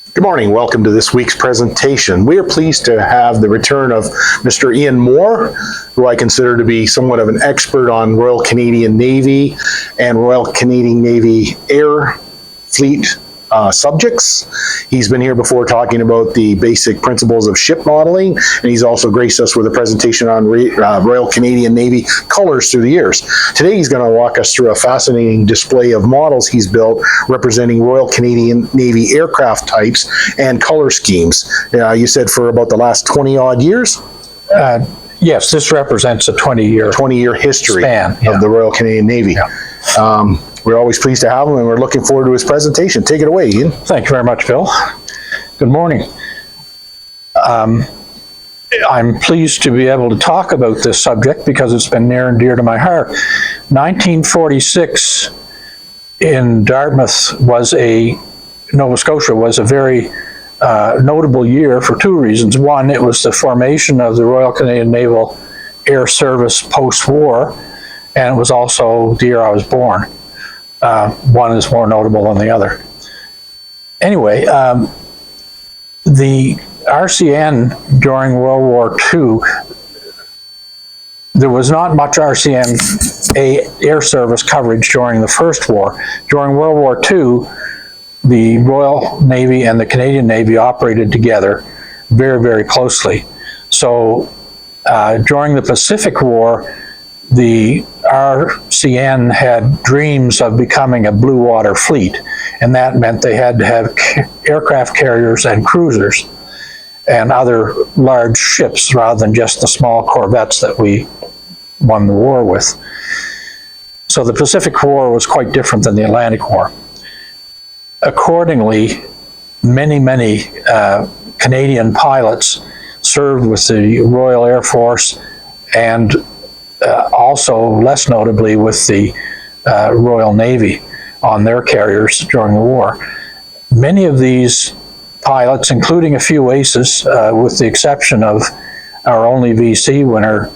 Good morning. Welcome to this week's presentation. We are pleased to have the return of Mr. Ian Moore, who I consider to be somewhat of an expert on Royal Canadian Navy and Royal Canadian Navy Air Fleet subjects. He's been here before talking about the basic principles of ship modeling, and he's also graced us with a presentation on Royal Canadian Navy colors through the years. Today he's going to walk us through a fascinating display of models he's built representing Royal Canadian Navy aircraft types and color schemes. You said for about the last 20 odd years? Yes, this represents a 20-year history span of the Royal Canadian Navy. Yeah. We're always pleased to have him, and we're looking forward to his presentation. Take it away, Ian. Thank you very much, Bill. Good morning. I'm pleased to be able to talk about this subject because it's been near and dear to my heart. 1946 in Dartmouth Nova Scotia was a very notable year for two reasons. One, it was the formation of the Royal Canadian Naval Air Service post-war, and it was also the year I was born. One is more notable than the other. Anyway, the RCN during World War II, there was not much RCN air service coverage during the First War. During World War II, the Royal Navy and the Canadian Navy operated together very, very closely. So during the Pacific War, the RCN had dreams of becoming a blue water fleet, and that meant they had to have aircraft carriers and cruisers and other large ships rather than just the small corvettes that we won the war with. So the Pacific War was quite different than the Atlantic War. Accordingly, many Canadian pilots served with the Royal Air Force and also, less notably, with the Royal Navy on their carriers during the war. Many of these pilots, including a few aces, with the exception of our only VC winner,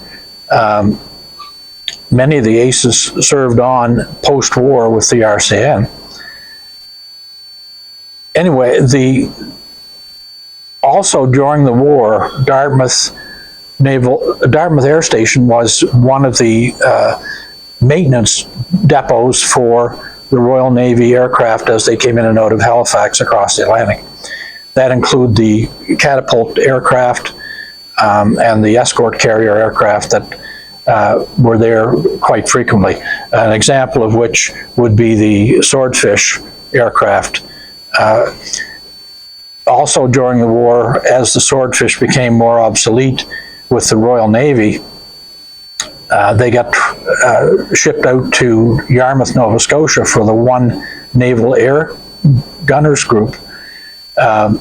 many of the aces served on post-war with the RCN. Anyway, also during the war, Dartmouth Air Station was one of the maintenance depots for the Royal Navy aircraft as they came in and out of Halifax across the Atlantic. That included the catapult aircraft and the escort carrier aircraft that were there quite frequently. An example of which would be the Swordfish aircraft. Also during the war, as the Swordfish became more obsolete with the Royal Navy, they got shipped out to Yarmouth, Nova Scotia for the 1 Naval Air Gunners Group. There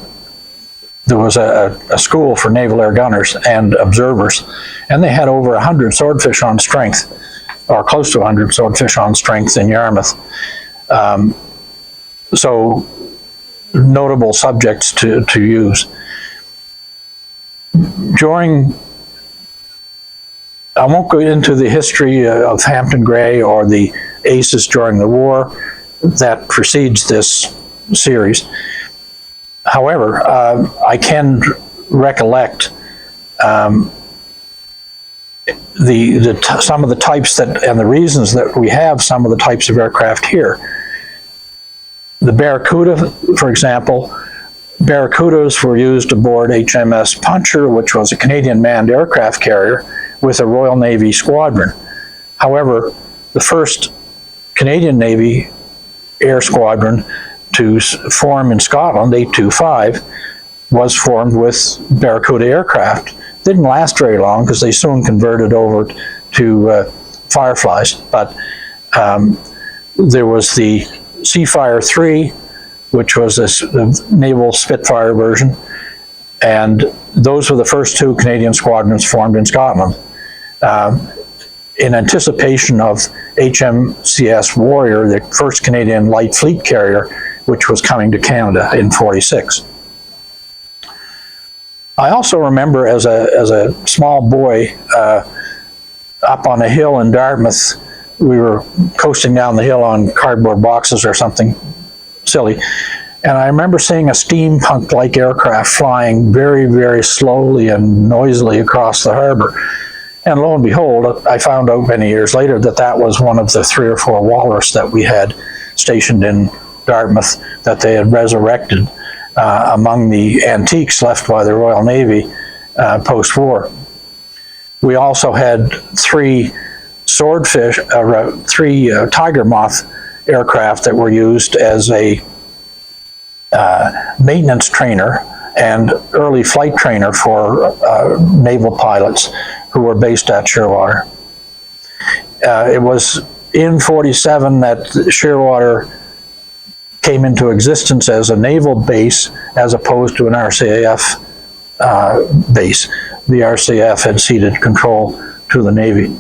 was a school for Naval Air Gunners and observers, and they had over 100 Swordfish on strength, or close to 100 Swordfish on strength in Yarmouth. So notable subjects to use. I won't go into the history of Hampton Gray or the aces during the war that precedes this series. However, I can recollect some of the types and the reasons that we have some of the types of aircraft here. The Barracuda, for example, Barracudas were used aboard HMS Puncher, which was a Canadian manned aircraft carrier with a Royal Navy squadron. However, the first Canadian Navy air squadron to form in Scotland, 825, was formed with Barracuda aircraft. Didn't last very long because they soon converted over to Fireflies, but there was the Seafire 3, which was a naval Spitfire version, and those were the first 2 Canadian squadrons formed in Scotland in anticipation of HMCS Warrior, the first Canadian light fleet carrier, which was coming to Canada in '46. I also remember as a small boy up on a hill in Dartmouth, we were coasting down the hill on cardboard boxes or something silly, And I remember seeing a steampunk-like aircraft flying very, very slowly and noisily across the harbor. And lo and behold, I found out many years later that that was one of the 3 or 4 Walrus that we had stationed in Dartmouth that they had resurrected among the antiques left by the Royal Navy post-war. We also had 3 Swordfish, 3 Tiger Moth aircraft that were used as a maintenance trainer and early flight trainer for naval pilots who were based at Shearwater. It was in 47 that Shearwater came into existence as a naval base as opposed to an RCAF base. The RCAF had ceded control to the Navy.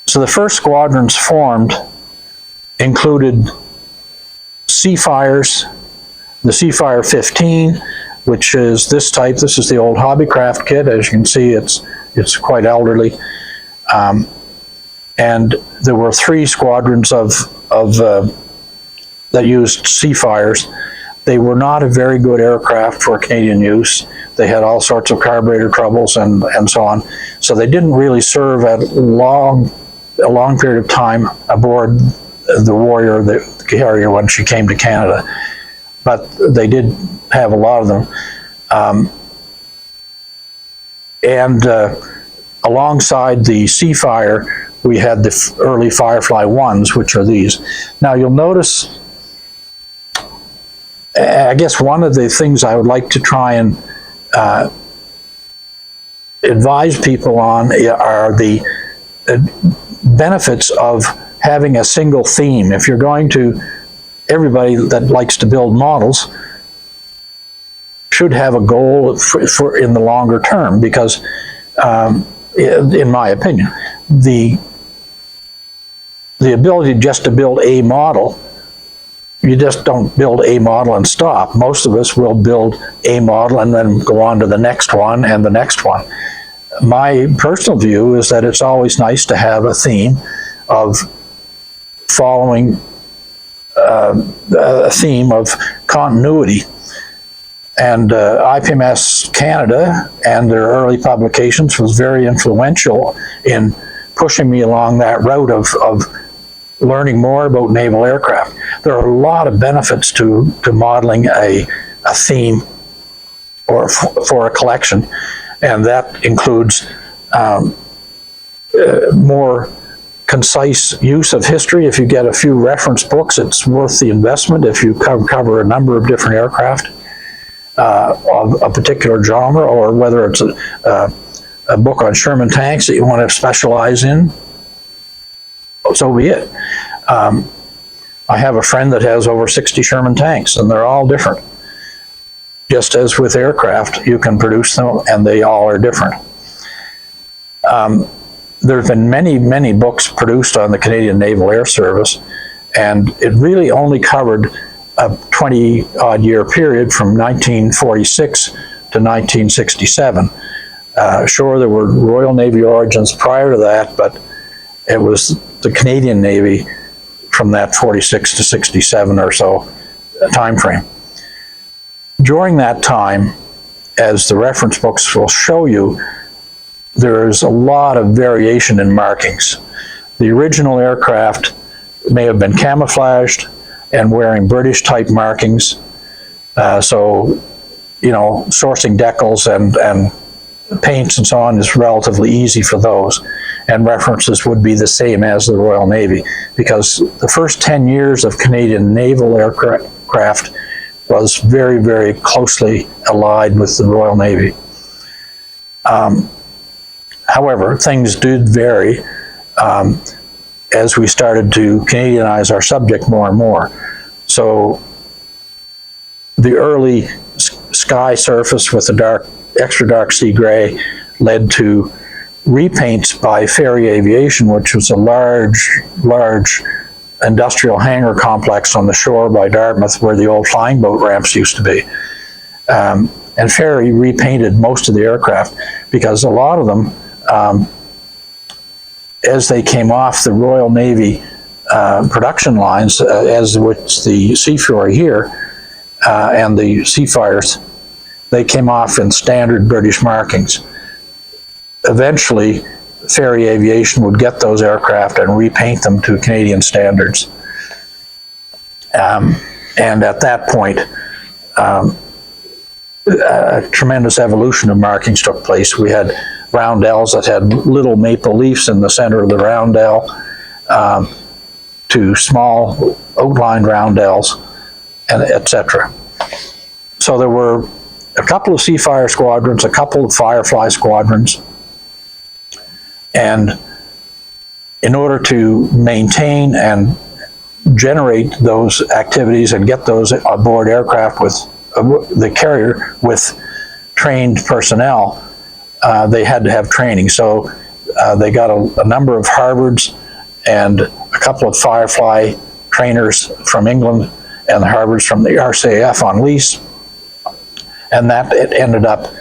So the first squadrons formed included Seafires, the Seafire 15, which is this type. This is the old Hobbycraft kit. As you can see, it's quite elderly. And there were 3 squadrons that used Seafires. They were not a very good aircraft for Canadian use. They had all sorts of carburetor troubles and so on. So they didn't really serve a long period of time aboard the Warrior, the carrier, when she came to Canada. But they did have a lot of them. Alongside the Seafire, we had the early Firefly 1s, which are these. Now you'll notice, I guess one of the things I would like to try and advise people on are the benefits of having a single theme. If you're going to, everybody that likes to build models should have a goal for in the longer term, because in my opinion, the ability just to build a model, you just don't build a model and stop. Most of us will build a model and then go on to the next one and the next one. My personal view is that it's always nice to have a theme of following a theme of continuity. And IPMS Canada and their early publications was very influential in pushing me along that route of learning more about naval aircraft. There are a lot of benefits to modeling a theme or for a collection, and that includes more concise use of history. If you get a few reference books, it's worth the investment. If you cover a number of different aircraft of a particular genre, or whether it's a book on Sherman tanks that you want to specialize in, so be it. I have a friend that has over 60 Sherman tanks, and they're all different. Just as with aircraft, you can produce them, and they all are different. There have been many, many books produced on the Canadian Naval Air Service, and it really only covered a 20-odd year period from 1946 to 1967. Sure, there were Royal Navy origins prior to that, but it was the Canadian Navy from that 46 to 67 or so time frame. During that time, as the reference books will show you, there's a lot of variation in markings. The original aircraft may have been camouflaged and wearing British type markings. So, you know, sourcing decals and paints and so on is relatively easy for those. And references would be the same as the Royal Navy, because the first 10 years of Canadian naval aircraft was very, very closely allied with the Royal Navy. However, things did vary as we started to Canadianize our subject more and more. So the early sky surface with the extra dark sea gray led to repaints by Ferry Aviation, which was a large industrial hangar complex on the shore by Dartmouth where the old flying boat ramps used to be. And Ferry repainted most of the aircraft because a lot of them, as they came off the Royal Navy production lines, as which the Sea Fury here and the Seafires, they came off in standard British markings. Eventually, Fairey Aviation would get those aircraft and repaint them to Canadian standards. And at that point, a tremendous evolution of markings took place. We had roundels that had little maple leaves in the center of the roundel, to small outlined roundels, and etc. So there were a couple of Seafire squadrons, a couple of Firefly squadrons, and in order to maintain and generate those activities and get those aboard aircraft with the carrier with trained personnel, they had to have training. So they got a number of Harvards and a couple of Firefly trainers from England and the Harvards from the RCAF on lease, and that it ended up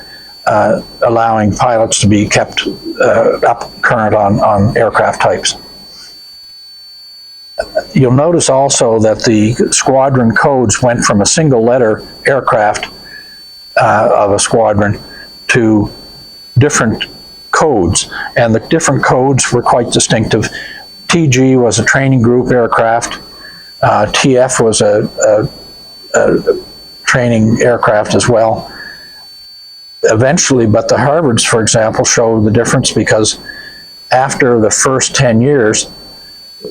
allowing pilots to be kept up current on aircraft types. You'll notice also that the squadron codes went from a single letter aircraft of a squadron to different codes, and the different codes were quite distinctive. TG was a training group aircraft. TF was a training aircraft as well. Eventually, but the Harvards, for example, show the difference, because after the first 10 years,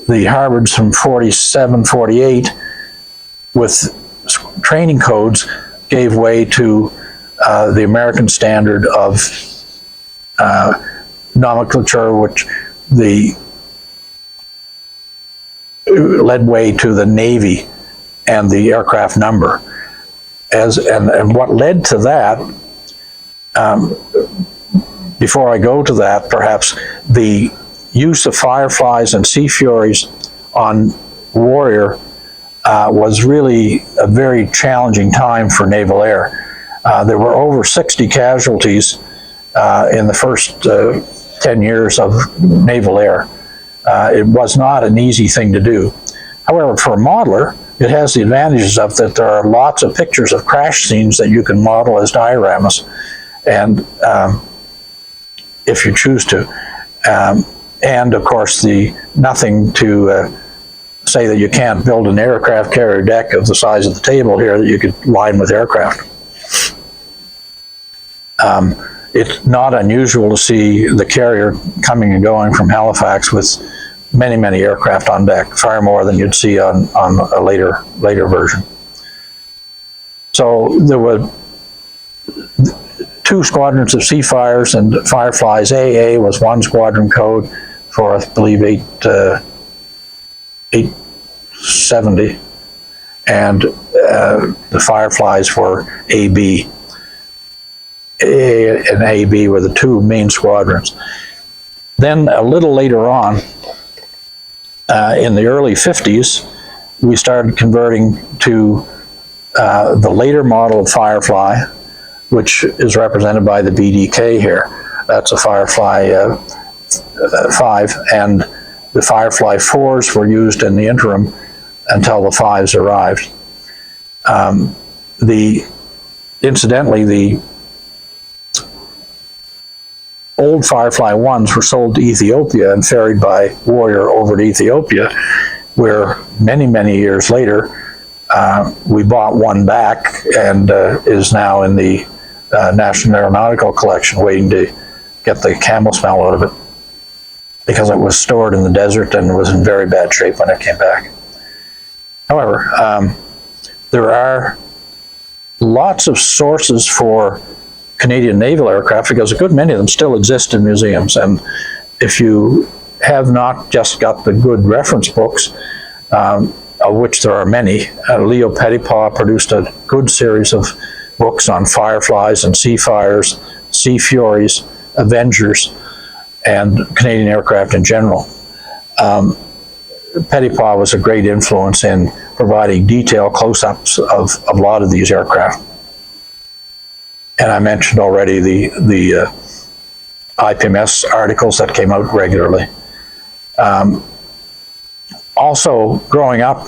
the Harvards from 47, 48, with training codes, gave way to the American standard of nomenclature, which led way to the Navy and the aircraft number. And what led to that, before I go to that, perhaps the use of Fireflies and Sea Furies on Warrior was really a very challenging time for Naval Air. There were over 60 casualties in the first 10 years of Naval Air. It was not an easy thing to do. However, for a modeler, it has the advantages of that there are lots of pictures of crash scenes that you can model as dioramas, and if you choose to. And of course, nothing to say that you can't build an aircraft carrier deck of the size of the table here that you could line with aircraft. It's not unusual to see the carrier coming and going from Halifax with many, many aircraft on deck, far more than you'd see on a later version. So there were 2 squadrons of Seafires and Fireflies. AA was one squadron code for, I believe, 870, and the Fireflies were AB. A and AB were the 2 main squadrons. Then a little later on, in the early 50s, we started converting to the later model of Firefly, which is represented by the BDK here. That's a Firefly 5, and the Firefly 4s were used in the interim until the 5s arrived. Incidentally, the old Firefly 1s were sold to Ethiopia and ferried by Warrior over to Ethiopia, where many, many years later, we bought one back and is now in the National Aeronautical Collection, waiting to get the camel smell out of it, because it was stored in the desert and was in very bad shape when it came back. However, there are lots of sources for Canadian naval aircraft, because a good many of them still exist in museums, and if you have not just got the good reference books, of which there are many, Leo Pettipaw produced a good series of books on Fireflies and Seafires, Sea Furies, Avengers, and Canadian aircraft in general. Pettipaw was a great influence in providing detailed close-ups of a lot of these aircraft. And I mentioned already the IPMS articles that came out regularly. Also, growing up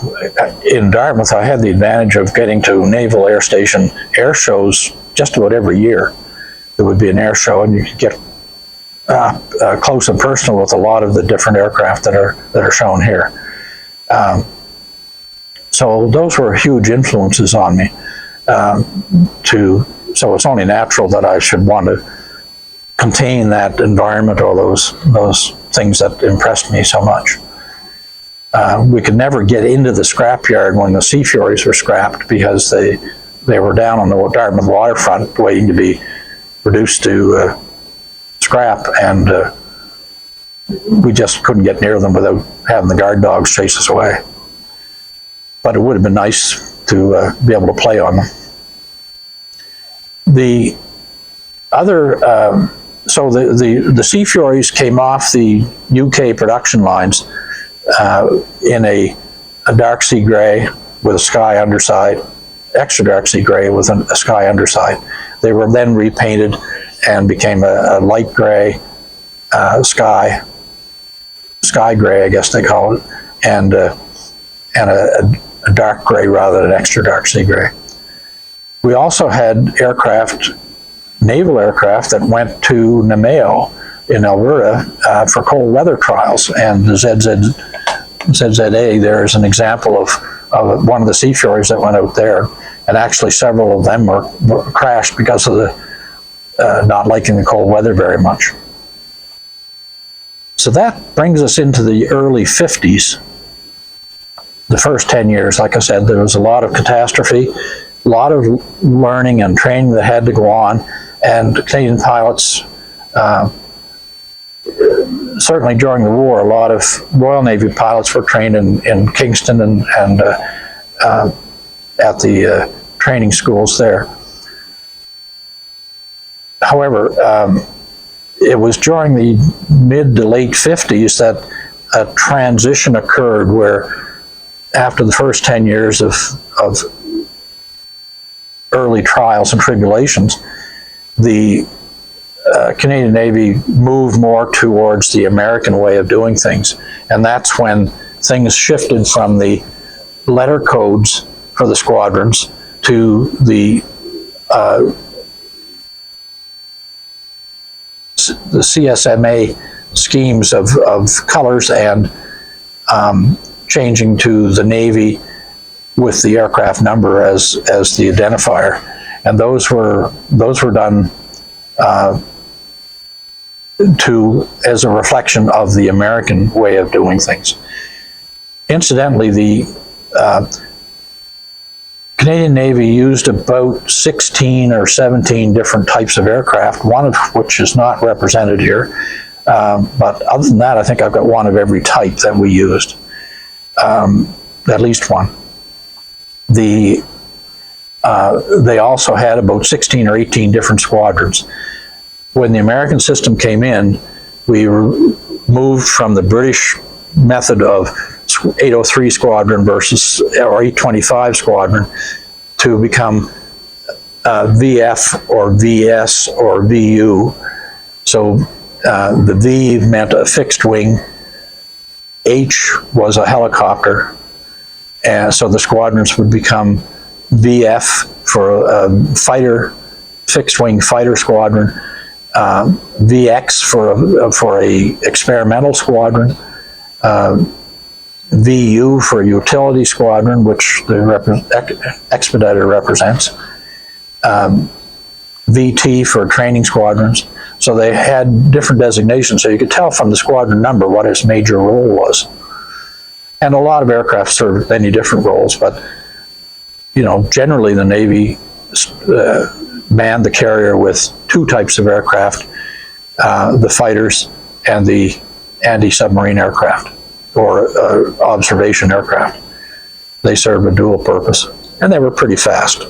in Dartmouth, I had the advantage of getting to Naval Air Station air shows just about every year. There would be an air show, and you could get close and personal with a lot of the different aircraft that are shown here. So those were huge influences on me. So it's only natural that I should want to contain that environment or those things that impressed me so much. We could never get into the scrapyard when the Sea Furies were scrapped because they were down on the Dartmouth waterfront waiting to be reduced to scrap, and we just couldn't get near them without having the guard dogs chase us away. But it would have been nice to be able to play on them. The other, so the Sea Furies came off the UK production lines in a dark sea gray with a sky underside, extra dark sea gray with a sky underside. They were then repainted and became a light gray sky gray, I guess they call it, and a dark gray rather than extra dark sea gray. We also had aircraft, naval aircraft, that went to Namao in Alberta for cold weather trials, and the ZZA there is an example of one of the Sea Furies that went out there, and actually several of them were crashed because of the not liking the cold weather very much. So that brings us into the early 50s. The first 10 years, like I said, there was a lot of catastrophe, a lot of learning and training that had to go on, and Canadian pilots, certainly during the war, a lot of Royal Navy pilots were trained in Kingston and at the training schools there. However, it was during the mid to late 50s that a transition occurred where, after the first 10 years of early trials and tribulations, the Canadian Navy moved more towards the American way of doing things. And that's when things shifted from the letter codes for the squadrons to the CSMA schemes of colors, and changing to the Navy with the aircraft number as the identifier. And those were done as a reflection of the American way of doing things. Incidentally, the Canadian Navy used about 16 or 17 different types of aircraft, one of which is not represented here. But other than that, I think I've got one of every type that we used, at least one. They also had about 16 or 18 different squadrons. When the American system came in, we moved from the British method of 803 squadron versus, or 825 squadron, to become VF or VS or VU. So the V meant a fixed wing, H was a helicopter, and so the squadrons would become VF for a fighter, fixed wing fighter squadron, VX for a experimental squadron, VU for a utility squadron, which the Expediter represents, VT for training squadrons. So they had different designations, so you could tell from the squadron number what its major role was. And a lot of aircraft served many different roles, but generally the Navy manned the carrier with two types of aircraft, the fighters and the anti-submarine aircraft, or observation aircraft. They served a dual purpose, and they were pretty fast.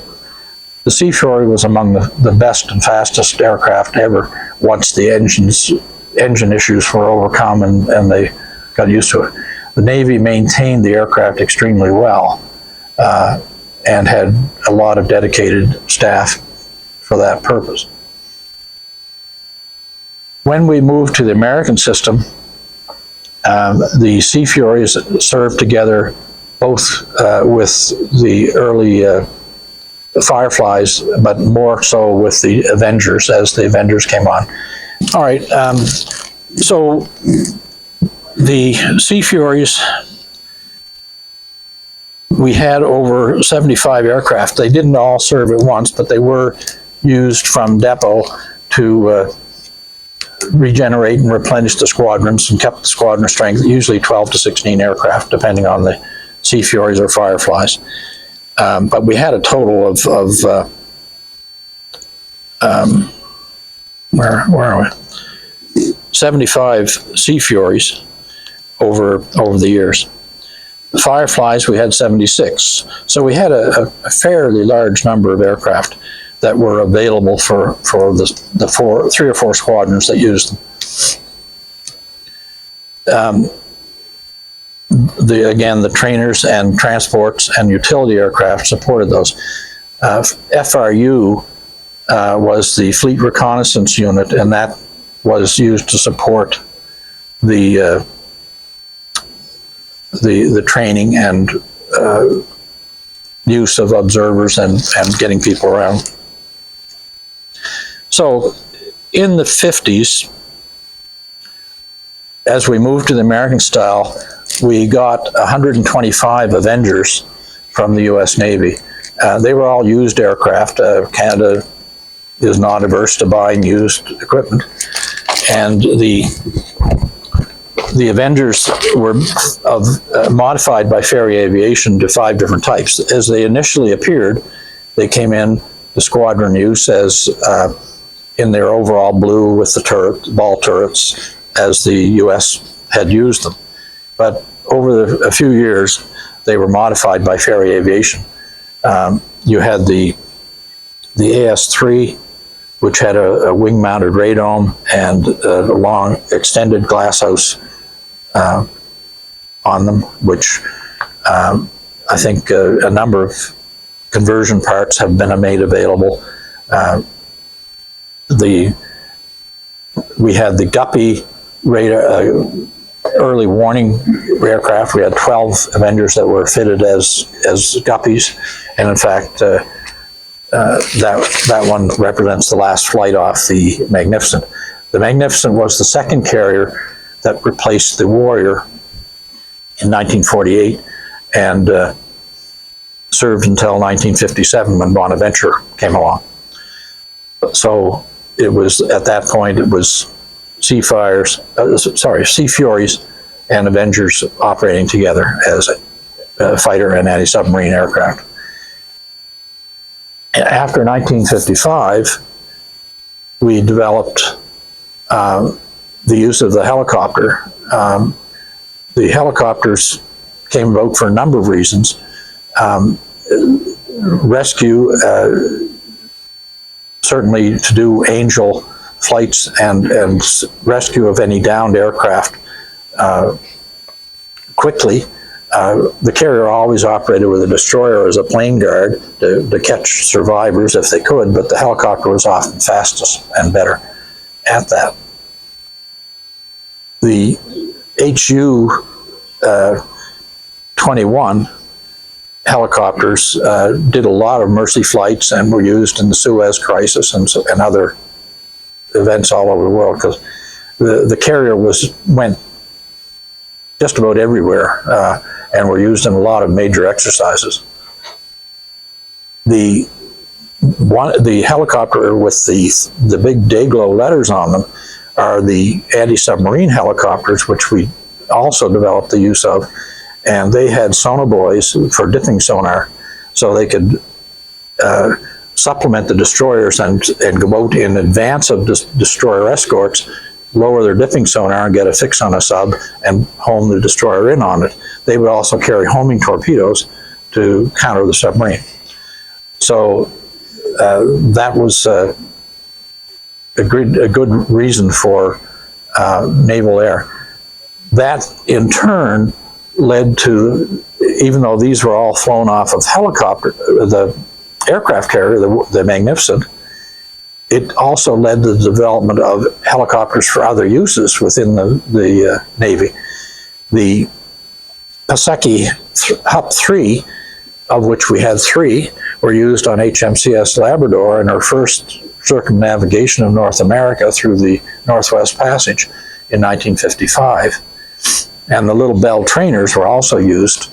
The Sea Fury was among the best and fastest aircraft ever once the engine issues were overcome and they got used to it. The Navy maintained the aircraft extremely well and had a lot of dedicated staff for that purpose. When we moved to the American system, The Sea Furies served together both with the early Fireflies, but more so with the Avengers as the Avengers came on. All right, so the Sea Furies, we had over 75 aircraft. They didn't all serve at once, but they were used from depot to regenerate and replenish the squadrons and kept the squadron strength, usually 12 to 16 aircraft, depending on the Sea Furies or Fireflies. But we had a total of where are we? 75 Sea Furies over the years. The Fireflies, we had 76. So we had a fairly large number of aircraft that were available for the 3 or 4 squadrons that used them. Again, the trainers and transports and utility aircraft supported those. FRU was the Fleet Reconnaissance Unit, and that was used to support the training and use of observers and getting people around. So in the 50s, as we moved to the American style, we got 125 Avengers from the U.S. Navy. They were all used aircraft. Canada is not averse to buying used equipment. And the Avengers were modified by Fairey Aviation to 5 different types. As they initially appeared, they came in the squadron use as in their overall blue with the ball turrets, as the U.S. had used them. But over a few years, they were modified by Fairey Aviation. You had the AS-3, which had a wing-mounted radome and a long extended glasshouse on them, which I think a number of conversion parts have been made available. We had the Guppy radar, early warning aircraft. We had 12 Avengers that were fitted as Guppies, and in fact, that one represents the last flight off the Magnificent. The Magnificent was the second carrier that replaced the Warrior in 1948 and served until 1957 when Bonaventure came along. So it was, at that point, it was Sea Furies and Avengers operating together as a fighter and anti-submarine aircraft. After 1955, we developed the use of the helicopter. The helicopters came about for a number of reasons. Rescue, certainly to do Angel flights and rescue of any downed aircraft quickly. The carrier always operated with a destroyer as a plane guard to catch survivors if they could, but the helicopter was often fastest and better at that. The HU-21 helicopters did a lot of mercy flights and were used in the Suez Crisis and other events all over the world, because the carrier went just about everywhere and were used in a lot of major exercises. The helicopter with the big Dayglow letters on them are the anti-submarine helicopters, which we also developed the use of, and they had sonobuoys for dipping sonar, so they could supplement the destroyers and go out in advance of destroyer escorts, lower their dipping sonar and get a fix on a sub and home the destroyer in on it. They would also carry homing torpedoes to counter the submarine. So that was a good reason for naval air. That in turn led to, even though these were all flown off of helicopter, the aircraft carrier, the Magnificent, it also led to the development of helicopters for other uses within the Navy. The Paseki Hup 3, of which we had 3, were used on HMCS Labrador in our first circumnavigation of North America through the Northwest Passage in 1955. And the Little Bell trainers were also used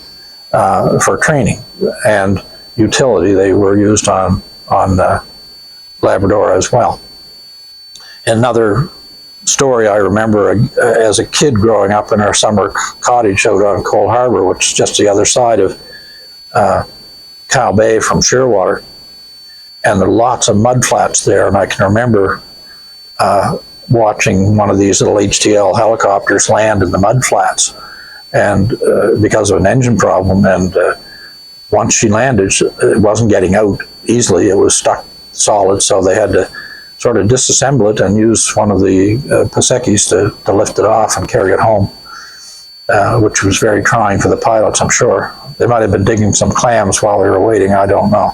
for training and utility. They were used on Labrador as well. Another story I remember as a kid growing up in our summer cottage out on Coal Harbor, which is just the other side of Cow Bay from Shearwater, and there are lots of mud flats there, and I can remember watching one of these little HTL helicopters land in the mud flats, and because of an engine problem, and once she landed, it wasn't getting out easily. It was stuck solid, so they had to sort of disassemble it and use one of the Pasekis to lift it off and carry it home, which was very trying for the pilots, I'm sure. They might have been digging some clams while they were waiting, I don't know.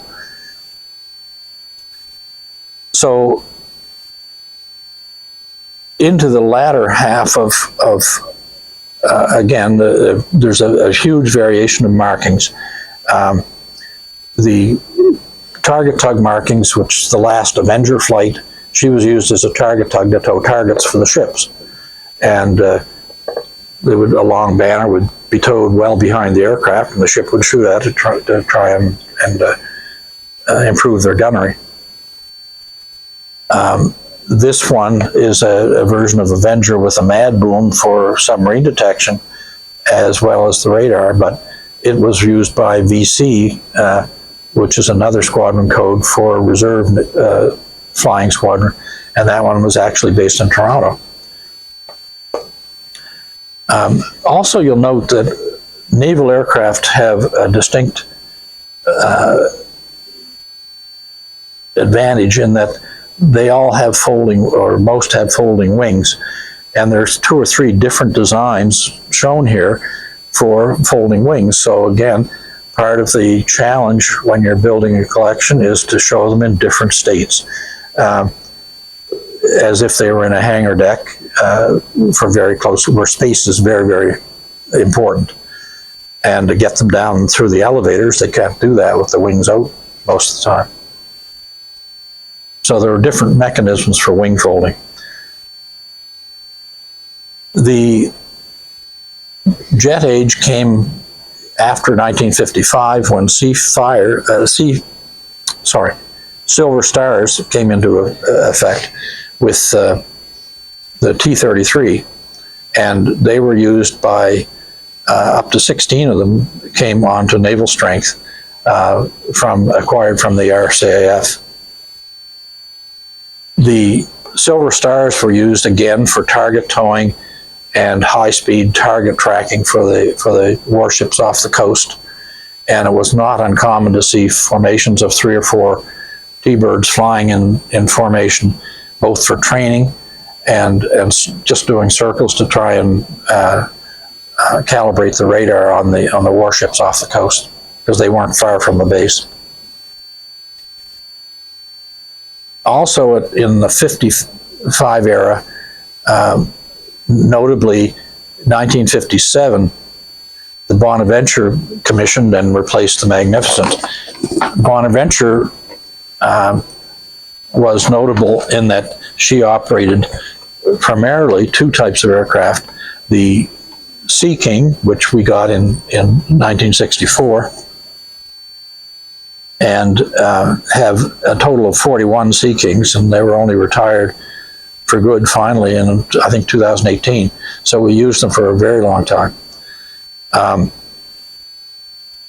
So into the latter half of again, there's a huge variation of markings. The target tug markings, which is the last Avenger flight, she was used as a target tug to tow targets for the ships. And a long banner would be towed well behind the aircraft, and the ship would shoot at it to try and improve their gunnery. This one is a version of Avenger with a mad boom for submarine detection, as well as the radar, but it was used by VC, which is another squadron code for reserve flying squadron, and that one was actually based in Toronto. Also, you'll note that naval aircraft have a distinct advantage in that they all have folding, or most have folding wings, and there's 2 or 3 different designs shown here for folding wings. So again, part of the challenge when you're building a collection is to show them in different states, as if they were in a hangar deck for very close, where space is very, very important. And to get them down through the elevators, they can't do that with the wings out most of the time. So there are different mechanisms for wing folding. The jet age came after 1955 when Silver Stars came into effect with the T-33, and they were used by up to 16 of them came onto naval strength acquired from the RCAF. The Silver Stars were used again for target towing and high-speed target tracking for the warships off the coast, and it was not uncommon to see formations of 3 or 4 T-birds flying in formation, both for training and just doing circles to try and calibrate the radar on the warships off the coast, because they weren't far from the base. Also, in the 55 era, notably 1957, the Bonaventure commissioned and replaced the Magnificent. Bonaventure was notable in that she operated primarily 2 types of aircraft: the Sea King, which we got in 1964, and have a total of 41 Sea Kings, and they were only retired for good finally in, I think, 2018. So we used them for a very long time.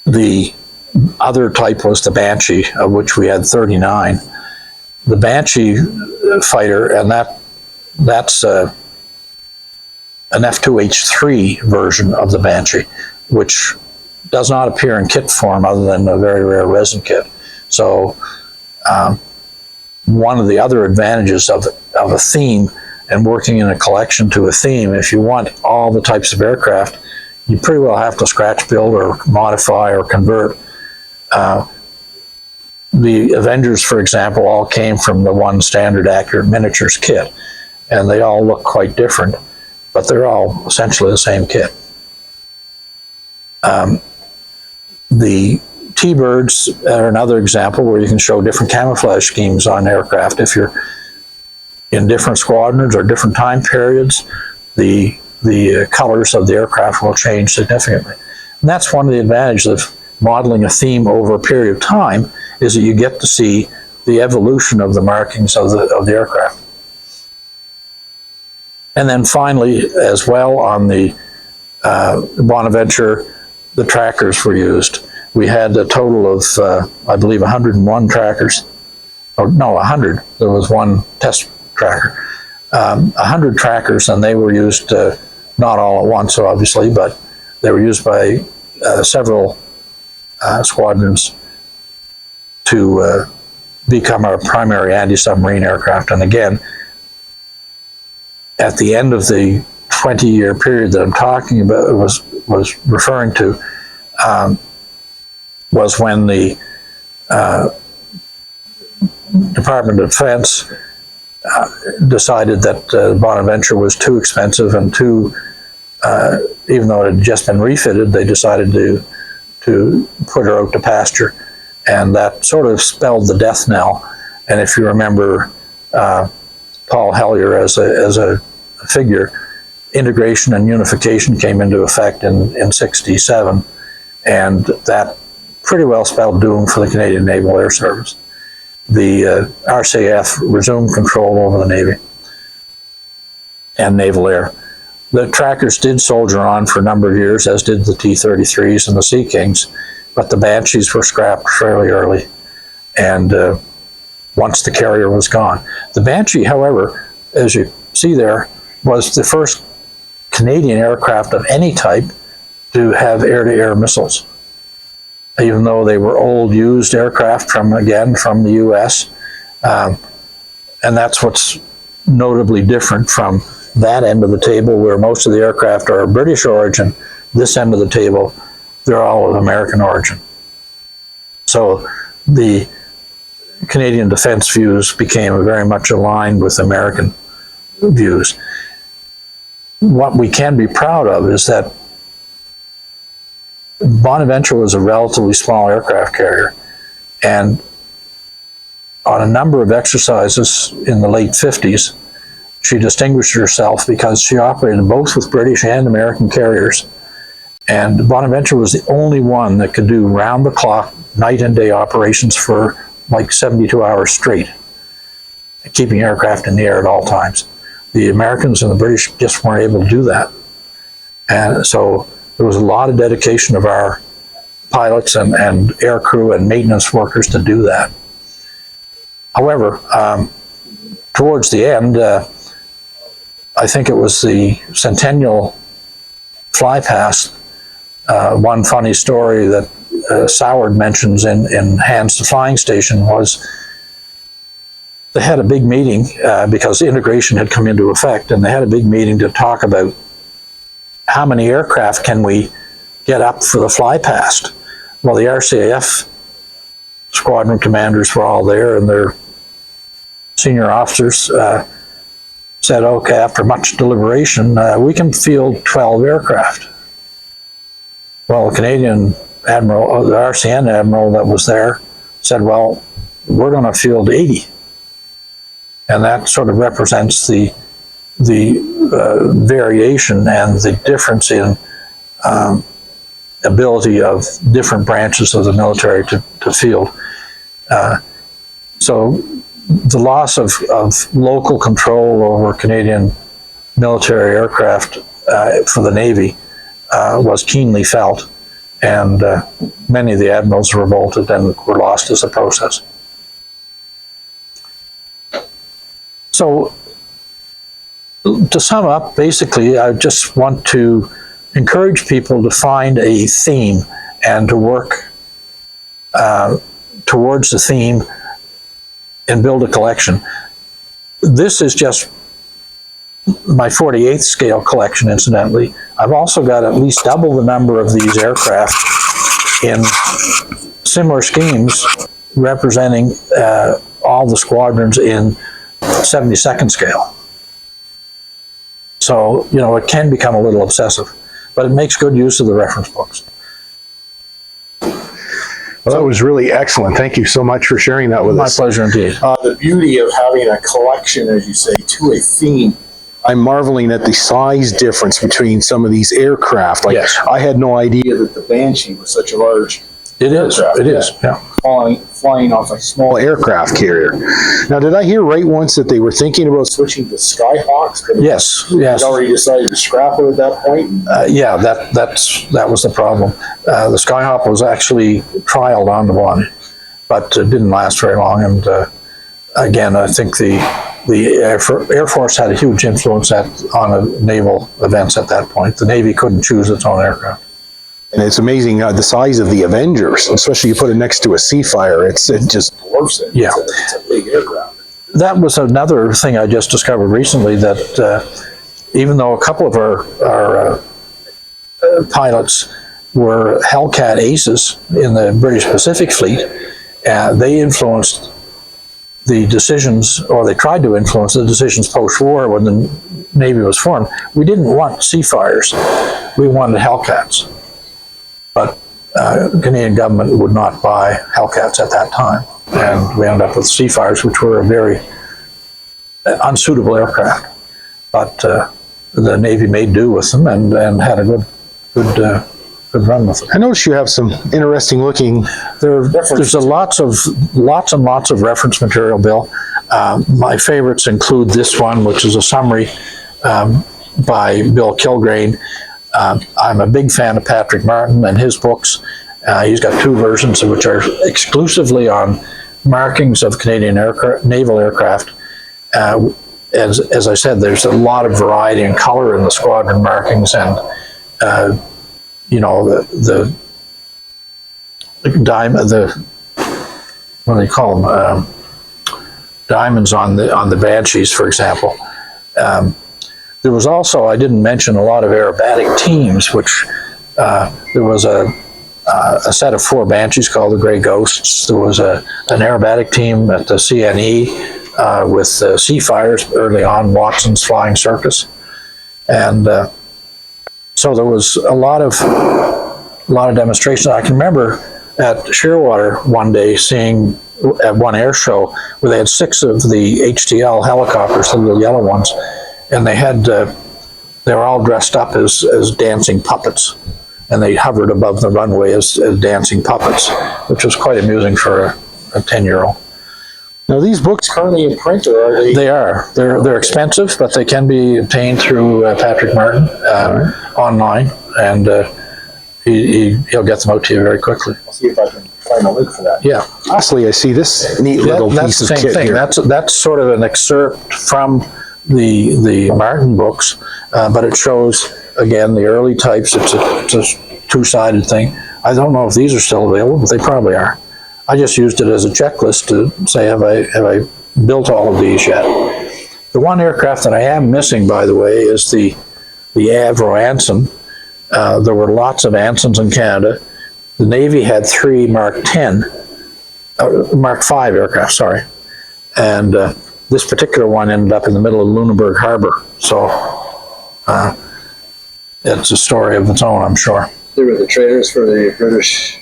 The other type was the Banshee, of which we had 39. The Banshee fighter, and that's an F2H3 version of the Banshee, which does not appear in kit form other than a very rare resin kit. So one of the other advantages of a theme and working in a collection to a theme, if you want all the types of aircraft, you pretty well have to scratch build or modify or convert. The Avengers, for example, all came from the one standard accurate miniatures kit, and they all look quite different, but they're all essentially the same kit. The T-birds are another example where you can show different camouflage schemes on aircraft. If you're in different squadrons or different time periods, the colors of the aircraft will change significantly. And that's one of the advantages of modeling a theme over a period of time, is that you get to see the evolution of the markings of the aircraft. And then finally, as well, on the Bonaventure, the trackers were used. We had a total of, I believe, 101 trackers. Or no, 100. There was one test tracker. 100 trackers, and they were used not all at once, obviously, but they were used by several squadrons to become our primary anti-submarine aircraft. And again, at the end of the 20-year period that I'm talking about, was referring to, was when the Department of Defense decided that Bonaventure was too expensive and too, even though it had just been refitted, they decided to put her out to pasture. And that sort of spelled the death knell. And if you remember Paul Hellyer as a figure, integration and unification came into effect in '67, and that pretty well spelled doom for the Canadian Naval Air Service. The RCAF resumed control over the Navy and Naval Air. The trackers did soldier on for a number of years, as did the T-33s and the Sea Kings, but the Banshees were scrapped fairly early, and once the carrier was gone. The Banshee, however, as you see there, was the first Canadian aircraft of any type to have air-to-air missiles, even though they were old, used aircraft from the U.S. And that's what's notably different from that end of the table, where most of the aircraft are of British origin. This end of the table, they're all of American origin. So the Canadian defense views became very much aligned with American views. What we can be proud of is that Bonaventure was a relatively small aircraft carrier, and on a number of exercises in the late 50s, she distinguished herself because she operated both with British and American carriers. And Bonaventure was the only one that could do round-the-clock, night and day operations for like 72 hours straight, keeping aircraft in the air at all times. The Americans and the British just weren't able to do that. And so there was a lot of dedication of our pilots and air crew and maintenance workers to do that. However, towards the end, I think it was the Centennial flypast, one funny story that Soward mentions in Hands to Flying Station was they had a big meeting because integration had come into effect, and they had a big meeting to talk about how many aircraft can we get up for the flypast. Well, the RCAF squadron commanders were all there, and their senior officers said, okay, after much deliberation, we can field 12 aircraft. Well, the Canadian admiral, the RCN admiral that was there, said, well, we're going to field 80. And that sort of represents the variation and the difference in ability of different branches of the military to field. So the loss of local control over Canadian military aircraft for the Navy was keenly felt, and many of the admirals revolted and were lost as a process. So to sum up, basically, I just want to encourage people to find a theme and to work towards the theme and build a collection. This is just my 48th scale collection, incidentally. I've also got at least double the number of these aircraft in similar schemes representing all the squadrons in 72nd scale. So, you know, it can become a little obsessive, but it makes good use of the reference books. Well, that was really excellent. Thank you so much for sharing that with My us. pleasure indeed. The beauty of having a collection, as you say, to a theme. I'm marveling at the size difference between some of these aircraft. Like, Yes. I had no idea that the Banshee was such a large It is, yeah. flying off a small aircraft carrier. Now, did I hear right once that they were thinking about switching to Skyhawks? But Yes, they'd yes. already decided to scrap it at that point? Yeah, that was the problem. The Skyhawk was actually trialed on the one, but it didn't last very long. And again, I think the Air Force had a huge influence on naval events at that point. The Navy couldn't choose its own aircraft. And it's amazing the size of the Avengers, especially you put it next to a Seafire. It just dwarfs it. Yeah. It's a big aircraft. That was another thing I just discovered recently, that even though a couple of our pilots were Hellcat aces in the British Pacific Fleet, they influenced the decisions, or they tried to influence the decisions post-war when the Navy was formed. We didn't want Seafires, we wanted Hellcats. But the Canadian government would not buy Hellcats at that time. And we ended up with Seafires, which were a very unsuitable aircraft. But the Navy made do with them and had a good run with them. I noticed you have some interesting looking. There's lots and lots of reference material, Bill. My favorites include this one, which is a summary by Bill Kilgrain. I'm a big fan of Patrick Martin and his books. He's got two versions which are exclusively on markings of Canadian naval aircraft. As I said, there's a lot of variety and color in the squadron markings, and you know, the diamond, what do they call them? Diamonds on the Banshees, for example. There was also, I didn't mention, a lot of aerobatic teams, which there was a set of 4 Banshees called the Grey Ghosts. There was an aerobatic team at the CNE with Seafires early on, Watson's Flying Circus. And so there was a lot of demonstrations. I can remember at Shearwater one day seeing at one air show where they had 6 of the HTL helicopters, the little yellow ones, and they were all dressed up as dancing puppets, and they hovered above the runway as dancing puppets, which was quite amusing for a 10-year-old. Now, these books currently in print, or are they? They are. They're expensive, but they can be obtained through Patrick Martin online, and he'll get them out to you very quickly. I'll see if I can find a link for that. Yeah. Lastly, I see this neat little That's piece the of same kit thing. here. That's sort of an excerpt from the Martin books, but it shows again the early types. It's a two-sided thing. I don't know if these are still available, but they probably are. I just used it as a checklist to say, have I built all of these yet? The one aircraft that I am missing, by the way, is the Avro Anson. There were lots of Ansons in Canada. The Navy had 3 Mark 5 aircraft, sorry. And this particular one ended up in the middle of Lunenburg Harbor. So it's a story of its own, I'm sure. They were the trainers for the British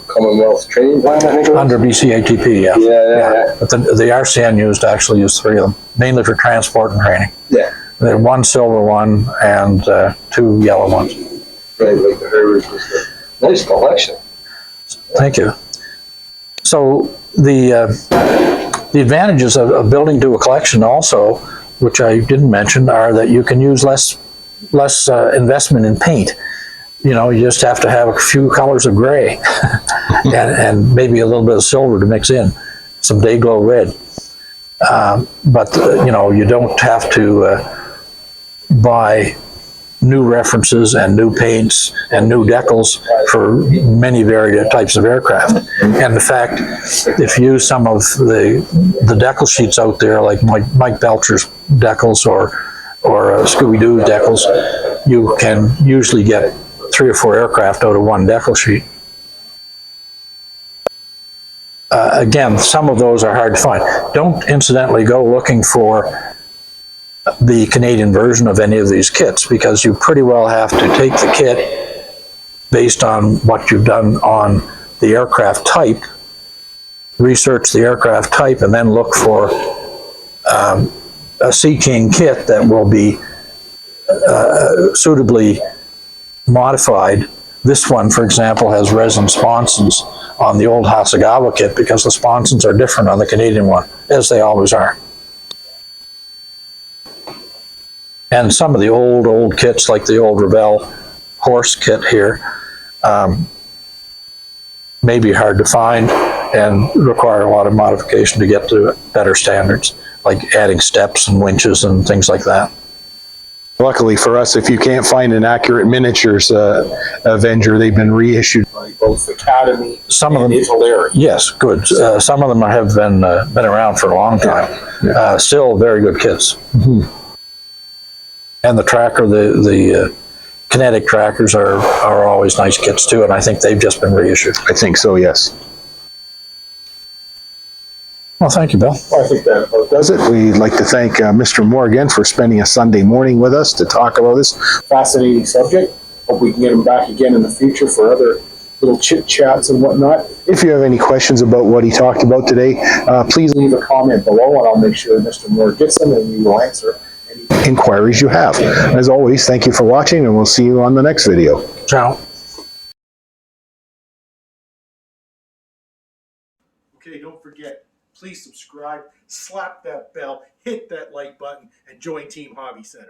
Commonwealth Training Plan, I think it was? Under BCATP, yeah. Yeah. But the RCN actually used 3 of them, mainly for transport and training. Yeah. There were 1 silver one and 2 yellow ones. Right, like the Herbert was a nice collection. Thank you. So the advantages of building to a collection also, which I didn't mention, are that you can use less investment in paint. You know, you just have to have a few colors of gray and maybe a little bit of silver to mix in, some Day-Glo red. But you know, you don't have to buy new references and new paints and new decals for many varied types of aircraft. And in fact, if you use some of the decal sheets out there, like Mike Belcher's decals or Scooby-Doo decals, you can usually get 3 or 4 aircraft out of one decal sheet. Again, some of those are hard to find. Don't incidentally go looking for the Canadian version of any of these kits, because you pretty well have to take the kit based on what you've done on the aircraft type, research the aircraft type, and then look for a Sea King kit that will be suitably modified. This one, for example, has resin sponsons on the old Hasegawa kit because the sponsons are different on the Canadian one, as they always are. And some of the old kits, like the old Revell horse kit here, may be hard to find and require a lot of modification to get to better standards, like adding steps and winches and things like that. Luckily for us, if you can't find an accurate miniatures Avenger, they've been reissued by both Academy Some of and them, Italeri. yes, good. Some of them have been around for a long time. Still very good kits. And the tracker, the kinetic trackers are always nice kits too, and I think they've just been reissued. I think so, yes. Well, thank you, Bill. Well, I think that about does it. We'd like to thank Mr. Moore again for spending a Sunday morning with us to talk about this fascinating subject. Hope we can get him back again in the future for other little chit chats and whatnot. If you have any questions about what he talked about today, please leave a comment below and I'll make sure Mr. Moore gets them and we will answer any inquiries you have. As always, thank you for watching and we'll see you on the next video. Ciao. Okay, don't forget, please subscribe, slap that bell, hit that like button, and join Team Hobby Center.